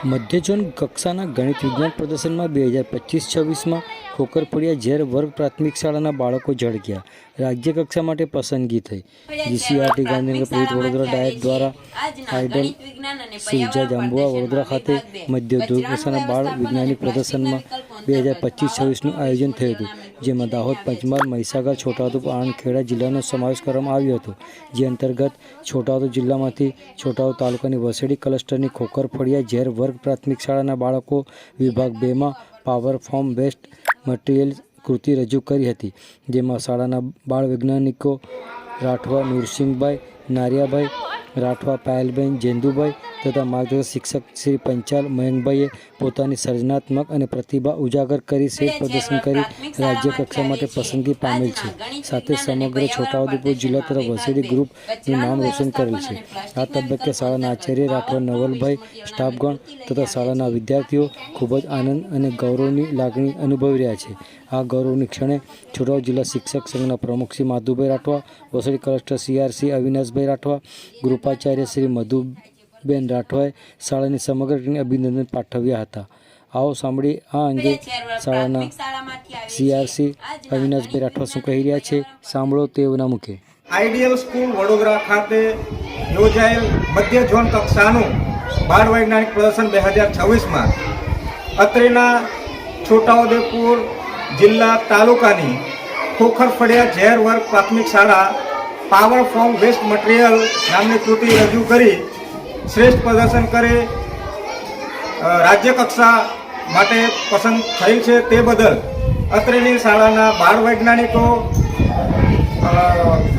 મધ્ય ઝોન કક્ષાના ગણિત વિજ્ઞાન પ્રદર્શનમાં 2025-26માં ખોખરફળિયા ઝેર વર્ગ પ્રાથમિક શાળાના બાળકો ઝળક્યા. રાજ્ય કક્ષા માટે પસંદગી થઈ. જીસીઆરટી ગાંધીનગર પ્રેરિત વડોદરા ડાયટ દ્વારા આઇડલ શિવજા જાંબુઆ વડોદરા ખાતે મધ્ય ઝોન કક્ષાના બાળ વૈજ્ઞાનિક પ્રદર્શનમાં 2025-26નું આયોજન થયું હતું, જેમાં દાહોદ, પંચમહાલ, મહીસાગર, છોટાઉદેપુર, આણંદ, ખેડા જિલ્લાનો સમાવેશ કરવામાં આવ્યો હતો. જે અંતર્ગત છોટાઉદેપુર જિલ્લામાંથી છોટાઉદેપુર તાલુકાની વસેડી ક્લસ્ટરની ખોખરફળિયા ઝેર વર્ગ પ્રાથમિક શાળાના બાળકો વિભાગ 2માં પાવર ફોર્મ વેસ્ટ મટીરિયલ કૃતિ રજૂ કરી હતી, જેમાં શાળાના બાળ વૈજ્ઞાનિકો રાઠવા નૂરસિંહભાઈ, નારિયાભાઈ રાઠવા, પાયલબેન, જેન્દુભાઈ તથા માર્ગદર્શક શિક્ષક શ્રી પંચાલ મયંકભાઈએ પોતાની સર્જનાત્મક અને પ્રતિભા ઉજાગર કરી શ્રેષ્ઠ પ્રદર્શન કરી રાજ્ય કક્ષા માટે પસંદગી પામેલ છે. સાથે સમગ્ર છોટાઉદેપુર જિલ્લા તથા વસેડી ગ્રુપનું નામ રોશન કરેલ છે. આ તબક્કે શાળાના આચાર્ય રાઠવા નવલભાઈ, સ્ટાફગણ તથા શાળાના વિદ્યાર્થીઓ ખૂબ જ આનંદ અને ગૌરવની લાગણી અનુભવી રહ્યા છે. આ ગૌરવની ક્ષણે છોટાઉદેપુર જિલ્લા શિક્ષક સંઘના પ્રમુખ શ્રી માધુભાઈ રાઠવા, વસેડી ક્લસ્ટર CRC અવિનાશભાઈ રાઠવા, ગૃપાચાર્ય શ્રી મધુબેન રાઠવાએ શાળાની સમગ્ર ટીમને અભિનંદન પાઠવ્યા હતા. આવો સાંભળી આ અંગે શાળાના CRC અવિનાશભાઈ રાઠવા શું કહી રહ્યા છે, સાંભળો તેઓના મુખે. આઈડિયલ સ્કૂલ વડોદરા ખાતે યોજાયેલ મધ્ય ઝોન કક્ષાનું બાળ વૈજ્ઞાનિક પ્રદર્શન 2026માં અત્રેના છોટાઉદેપુર જિલ્લા તાલુકાની ખોખરફળિયા ઝેર વર્ગ પ્રાથમિક શાળા પાવર ફોર્મ વેસ્ટ મટીરિયલ નામની કૃતિ રજૂ કરી શ્રેષ્ઠ પ્રદર્શન કરી રાજ્ય કક્ષા માટે પસંદ થયેલ છે. તે બદલ અત્રેની શાળાના બાળ વૈજ્ઞાનિકો,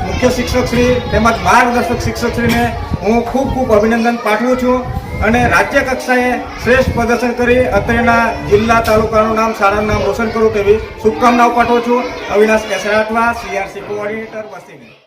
મુખ્ય શિક્ષકશ્રી તેમજ માર્ગદર્શક શિક્ષકશ્રીને હું ખૂબ અભિનંદન પાઠવું છું અને રાજ્ય કક્ષાએ શ્રેષ્ઠ પ્રદર્શન કરી અત્રેના જિલ્લા તાલુકાનું નામ, શાળાનું નામ રોશન કરું તેવી શુભકામનાઓ પાઠવું છું. Avinash Rathwa, CRC coordinator, Vasedi.